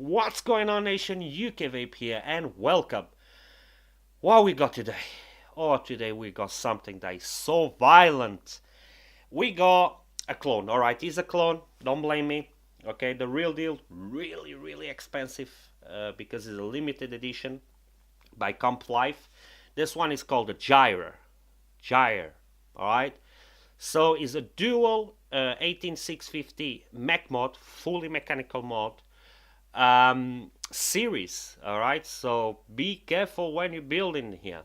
What's going on, nation? Vape here, and welcome. What we got today? Oh, today we got something that is so violent. We got a clone. All right, it's a clone. Don't blame me. Okay, the real deal, really expensive because it's a limited edition by Life. This one is called the Gyre. All right. So it's a dual 18650 Mech mod, fully mechanical mod series. All right, so be careful when you build in here.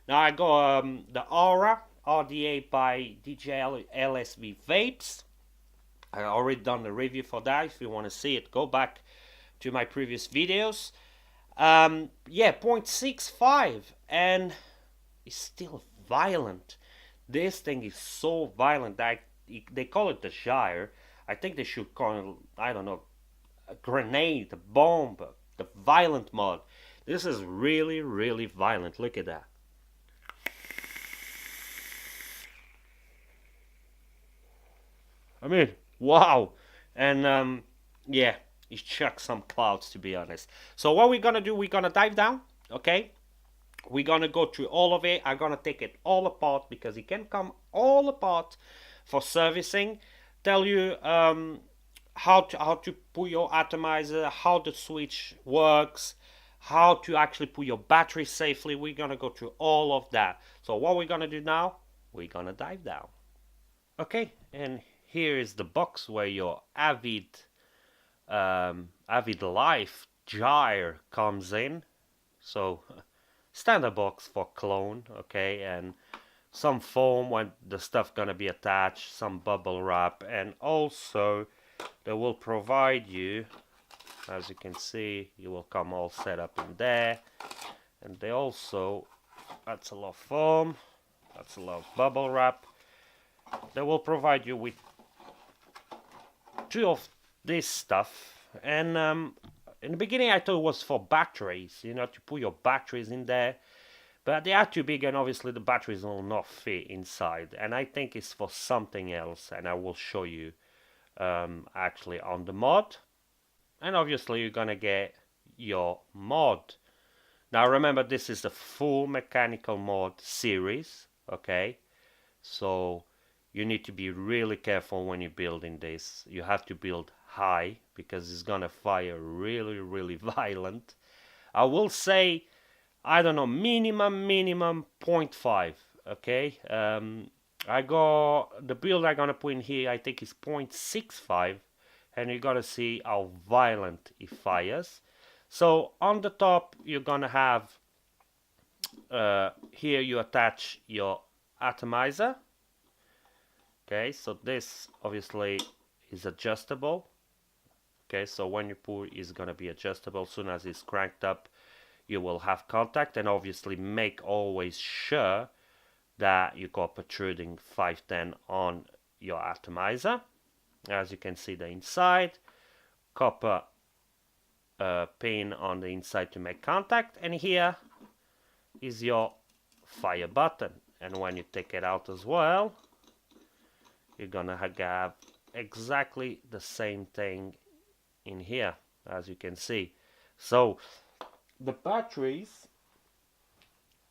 Now I got the Aura RDA by DJI LSV Vapes. I already done the review for that. If you want to see it, go back to my previous videos. Yeah, 0.65, and it's still violent. This thing is so violent that they call it the Gyre. I think they should call it, I don't know, a grenade, a bomb, the violent mod. This is really violent. Look at that. I mean, wow. And yeah, it chucks some clouds, to be honest. So what we're gonna do, we're gonna dive down, okay? We're gonna go through all of it. I'm gonna take it all apart because it can come all apart for servicing. Tell you how to put your atomizer, how the switch works, how to actually put your battery safely. We're gonna go through all of that. So what we're gonna do now, we're gonna dive down. Okay, and here is the box where your Avid Lyfe Gyre comes in. So standard box for clone, okay, and some foam when the stuff gonna be attached, some bubble wrap, and also they will provide you, as you can see, you will come all set up in there, and they also, that's a lot of foam, that's a lot of bubble wrap. They will provide you with two of this stuff, and in the beginning I thought it was for batteries, you know, to put your batteries in there, but they are too big and obviously the batteries will not fit inside, and I think it's for something else, and I will show you actually on the mod. And obviously you're gonna get your mod. Now remember, this is the full mechanical mod series, okay? So you need to be really careful when you're building this. You have to build high because it's gonna fire really violent. I will say, I don't know, minimum 0.5, okay? I got the build I'm gonna put in here, I think is 0.65, and you're gonna see how violent it fires. So on the top you're gonna have here you attach your atomizer. Okay, so this obviously is adjustable. Okay, so when you pull, it's gonna be adjustable. As soon as it's cranked up, you will have contact, and obviously make always sure that you got protruding 510 on your atomizer. As you can see, the inside copper pin on the inside to make contact, and here is your fire button. And when you take it out as well, you're gonna have exactly the same thing in here, as you can see. So the batteries,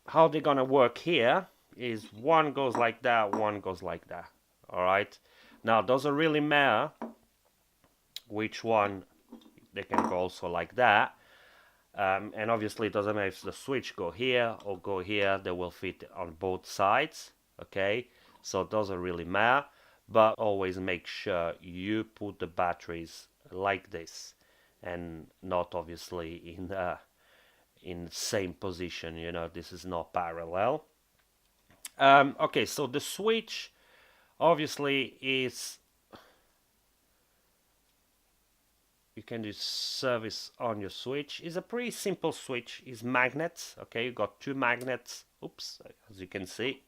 how they're gonna work here is one goes like that, one goes like that. All right, now doesn't really matter which one, they can go also like that, and obviously it doesn't matter if the switch go here or go here, they will fit on both sides. Okay, so it doesn't really matter, but always make sure you put the batteries like this and not obviously in the same position, you know, this is not parallel. Okay, so the switch obviously is, you can do service on your switch. It's a pretty simple switch. It's magnets. Okay, you got two magnets, oops, as you can see,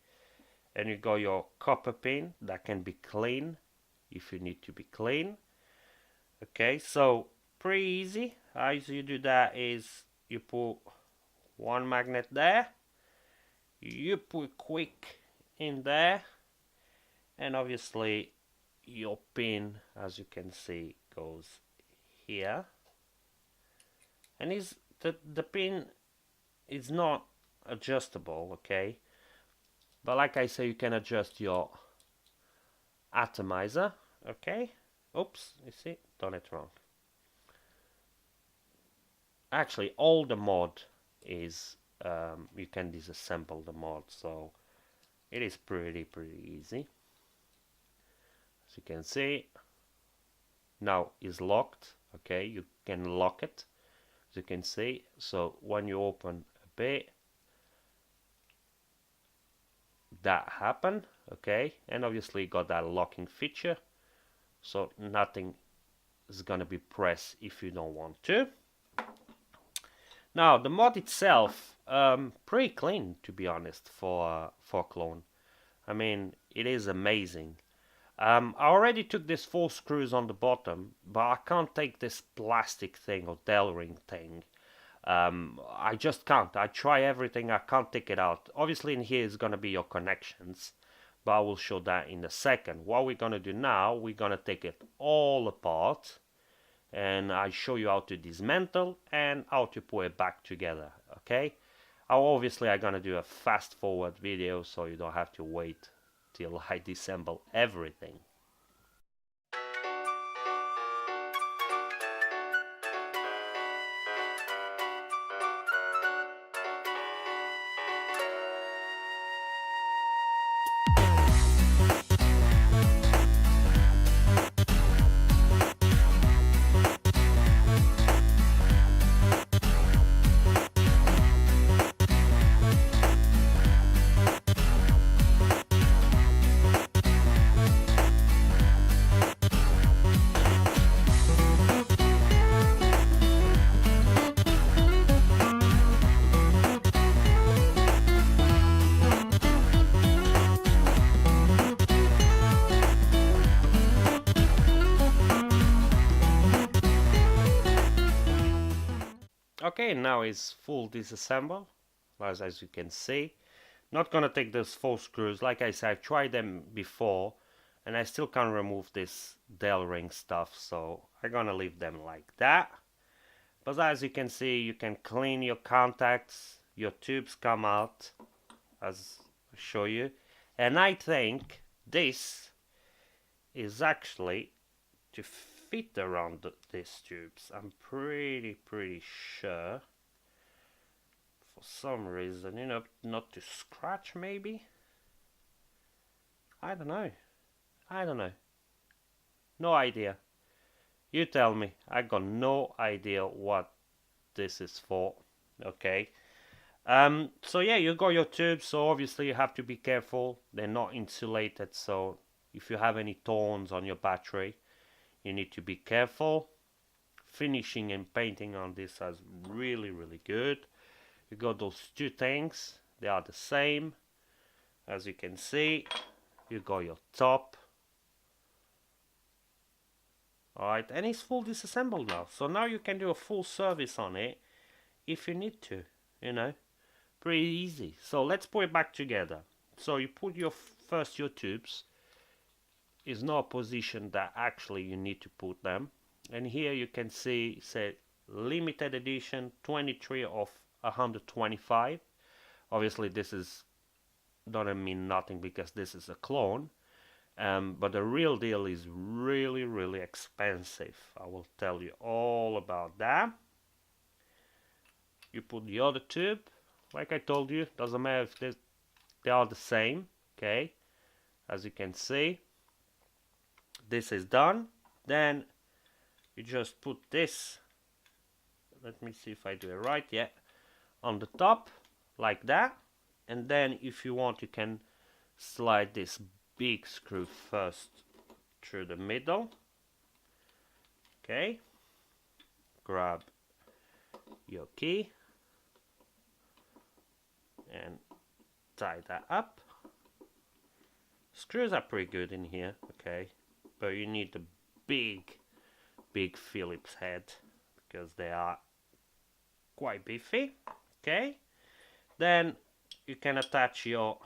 and you got your copper pin that can be clean if you need to be clean. Okay, so pretty easy. How you do that is you put one magnet there, you put quick in there, and obviously your pin, as you can see, goes here. and the pin is not adjustable, okay? But like I say, you can adjust your atomizer, okay? Oops, you see, done it wrong. Actually, all the mod is you can disassemble the mod, so it is pretty easy. As you can see, now is locked, okay? You can lock it, as you can see. So when you open a bit, that happened, okay? And obviously you got that locking feature, so nothing is gonna be pressed if you don't want to. Now the mod itself, pretty clean to be honest for clone. I mean, it is amazing. I already took this 4 screws on the bottom, but I can't take this plastic thing or Del ring thing. I just can't. I try everything, I can't take it out. Obviously in here is gonna be your connections, but I will show that in a second. What we're gonna do now, we're gonna take it all apart, and I show you how to dismantle and how to put it back together, okay? Obviously I'm gonna do a fast forward video so you don't have to wait till I disassemble everything. Okay, now it's full disassemble, as you can see. Not gonna take those 4 screws. Like I said, I've tried them before and I still can't remove this Del ring stuff, so I'm gonna leave them like that. But as you can see, you can clean your contacts, your tubes come out, as I show you. And I think this is actually to fit around these tubes. I'm pretty sure. For some reason, you know, not to scratch maybe? I don't know. No idea. You tell me. I got no idea what this is for. Okay. So yeah, you got your tubes, so obviously you have to be careful. They're not insulated, so if you have any thorns on your battery, you need to be careful. Finishing and painting on this is really good. You got those 2 things, they are the same. As you can see, you got your top. Alright, and it's full disassembled now. So now you can do a full service on it if you need to, you know. Pretty easy. So let's put it back together. So you put your your tubes. Is not a position that actually you need to put them. And here you can see, say, limited edition 23 of 125. Obviously this is doesn't mean nothing because this is a clone. But the real deal is really expensive. I will tell you all about that. You put the other tube, like I told you, doesn't matter if they are the same, okay? As you can see, this is done. Then you just put this, let me see if I do it right, yeah, on the top, like that. And then if you want, you can slide this big screw first through the middle, okay? Grab your key and tie that up. Screws are pretty good in here, okay, but you need the big Phillips head because they are quite beefy, okay? Then you can attach your,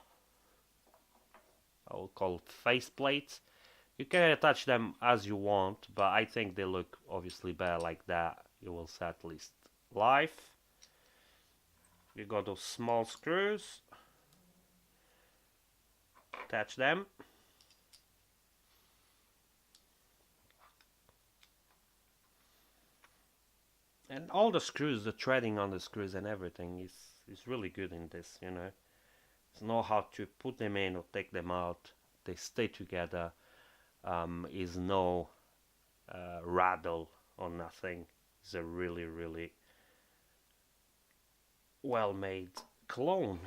I will call it face plates. You can attach them as you want, but I think they look obviously better like that. You will see at least Lyfe. You got those small screws, attach them. And all the screws, the threading on the screws and everything is really good in this, you know. Know how to put them in or take them out. They stay together. Is no rattle or nothing. It's a really, really well-made clone.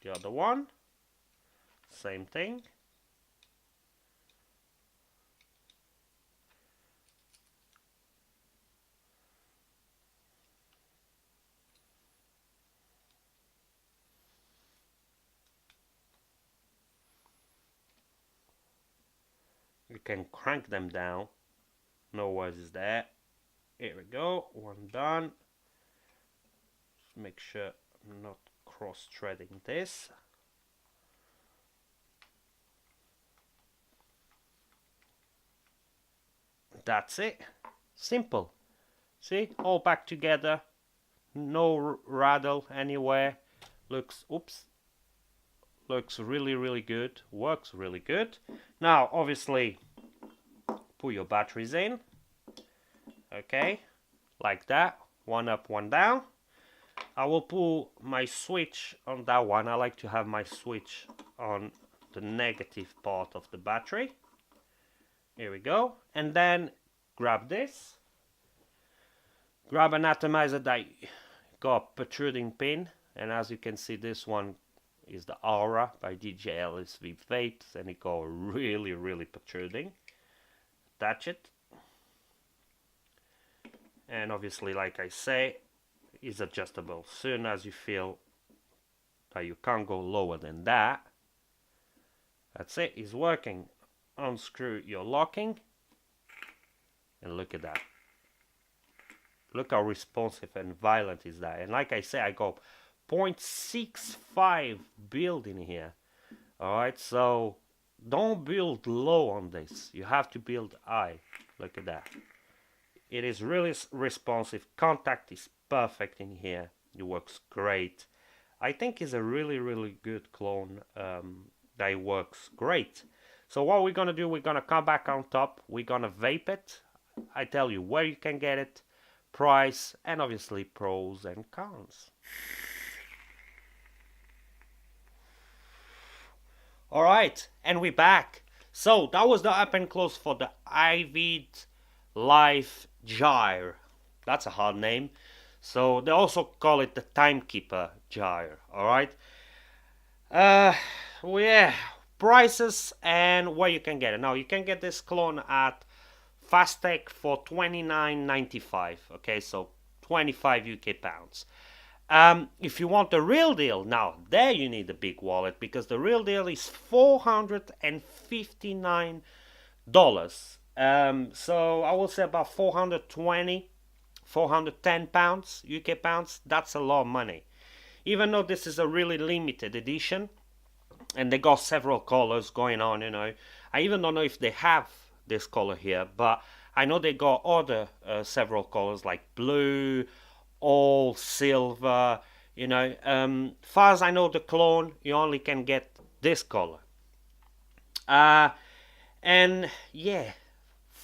The other one, same thing. You can crank them down. No worries there. Here we go. One done. Just make sure I'm not cross-threading this. That's it. Simple. See, all back together. No rattle anywhere. Looks really, really good. Works really good. Now, obviously, put your batteries in. Okay, like that. One up, one down. I will put my switch on that one. I like to have my switch on the negative part of the battery. Here we go. And then grab this. Grab an atomizer that got a protruding pin. And as you can see, this one is the Aura by DJL Vapes, and it got really, really protruding. Attach it. And obviously, like I say, is adjustable. Soon as you feel that you can't go lower than that, that's it, it's working. Unscrew your locking, and look at that. Look how responsive and violent is that. And like I say, I got 0.65 build in here. Alright, so don't build low on this. You have to build high. Look at that. It is really responsive. Contact is perfect in here. It works great. I think it's a really, really good clone that works great. So what we're going to do, we're going to come back on top. We're going to vape it. I tell you where you can get it, price, and obviously pros and cons. Alright, and we're back. So that was the up and close for the Avid Lyfe Gyre. That's a hard name. So they also call it the Timekeeper Gyre. Alright. Well, yeah, prices and where you can get it. Now you can get this clone at Fastech for $29.95. Okay, so 25 UK pounds. If you want the real deal, now there you need a big wallet, because the real deal is $459. So I will say about 420, 410 pounds, UK pounds. That's a lot of money. Even though this is a really limited edition, and they got several colors going on, you know. I even don't know if they have this color here, but I know they got other several colors like blue, all silver, you know. Far as I know, the clone, you only can get this color. And yeah,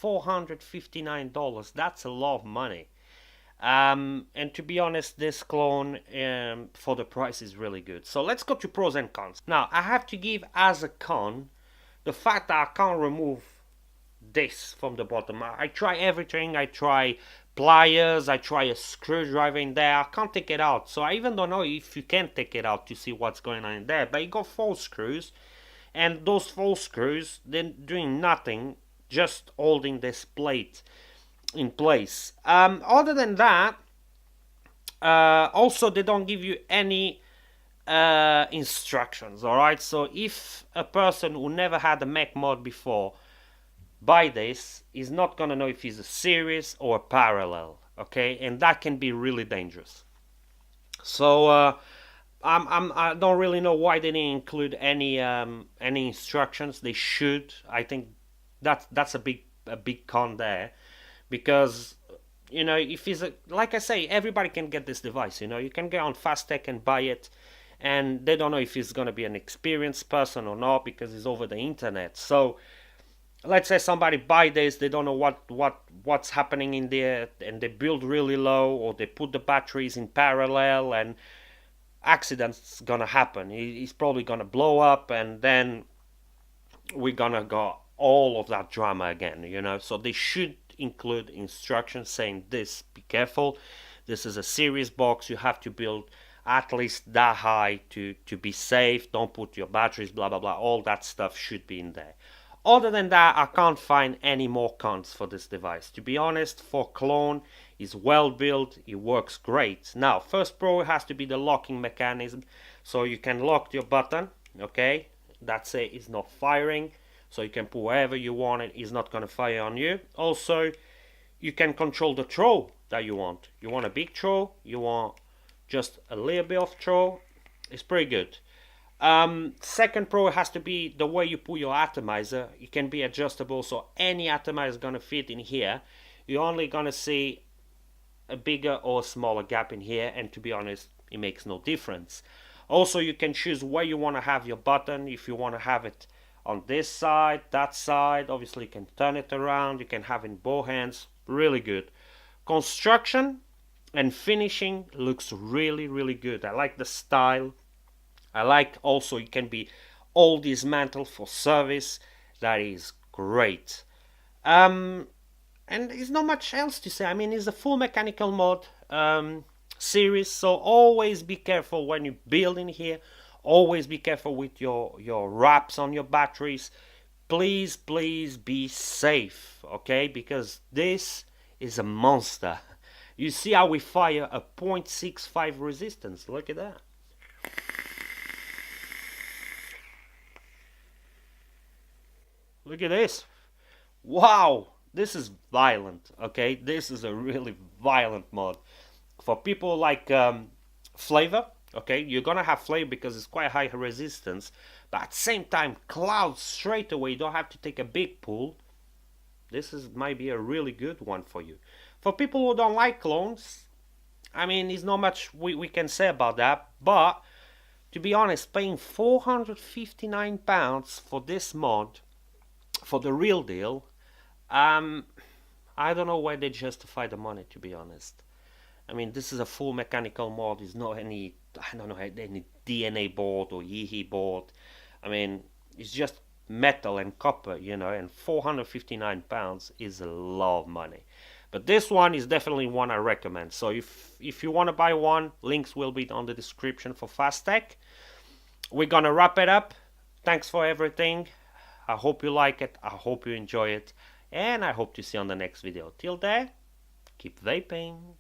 $459, that's a lot of money. And to be honest, this clone for the price is really good. So let's go to pros and cons. Now I have to give as a con the fact that I can't remove this from the bottom. I try everything. I try pliers, I try a screwdriver in there. I can't take it out. So I even don't know if you can take it out to see what's going on in there. But you got 4 screws, and those 4 screws, they're doing nothing, just holding this plate in place. Other than that, also they don't give you any instructions. Alright, so if a person who never had a Mech mod before buy this, is not gonna know if it's a series or a parallel, okay, and that can be really dangerous. So I don't really know why they didn't include any instructions. They should. I think that's a big con there, because you know, if it's a, like I say, everybody can get this device. You know, you can get on Fastech and buy it, and they don't know if it's gonna be an experienced person or not because it's over the internet. So let's say somebody buy this, they don't know what's happening in there, and they build really low, or they put the batteries in parallel, and accidents gonna happen. It's probably gonna blow up, and then we're gonna go all of that drama again, you know. So they should include instructions saying this, be careful, this is a serious box, you have to build at least that high to be safe, don't put your batteries, blah blah blah. All that stuff should be in there. Other than that, I can't find any more cons for this device. To be honest, for clone, is well built, it works great. Now, first pro has to be the locking mechanism, so you can lock your button, okay? That's it, it's not firing, so you can put wherever you want it, it's not gonna fire on you. Also, you can control the throw that you want. You want a big throw, you want just a little bit of throw, it's pretty good. Second pro has to be the way you put your atomizer. It can be adjustable, so any atomizer is gonna fit in here. You're only gonna see a bigger or smaller gap in here, and to be honest, it makes no difference. Also, you can choose where you want to have your button. If you want to have it on this side, that side, obviously you can turn it around, you can have it in both hands. Really good. Construction and finishing looks really good. I like the style. I like also it can be all dismantled for service. That is great. And there's not much else to say. I mean, it's a full mechanical mod series, so always be careful when you build in here. Always be careful with your wraps on your batteries. Please be safe, okay? Because this is a monster. You see how we fire a 0.65 resistance. Look at that. Look at this. Wow, this is violent, okay? This is a really violent mod. For people like flavor, okay, you're gonna have flavor because it's quite high resistance, but at the same time, clouds straight away, you don't have to take a big pull. This is might be a really good one for you. For people who don't like clones, I mean, there's not much we can say about that, but to be honest, paying £459 for this mod, for the real deal, I don't know why they justify the money, to be honest. I mean, this is a full mechanical mod. There's not any, I don't know, any DNA board or Yeehy board. I mean, it's just metal and copper, you know, and £459 is a lot of money. But this one is definitely one I recommend. So if you want to buy one, links will be on the description for Fastech. We're gonna wrap it up. Thanks for everything. I hope you like it. I hope you enjoy it. And I hope to see you on the next video. Till then, keep vaping.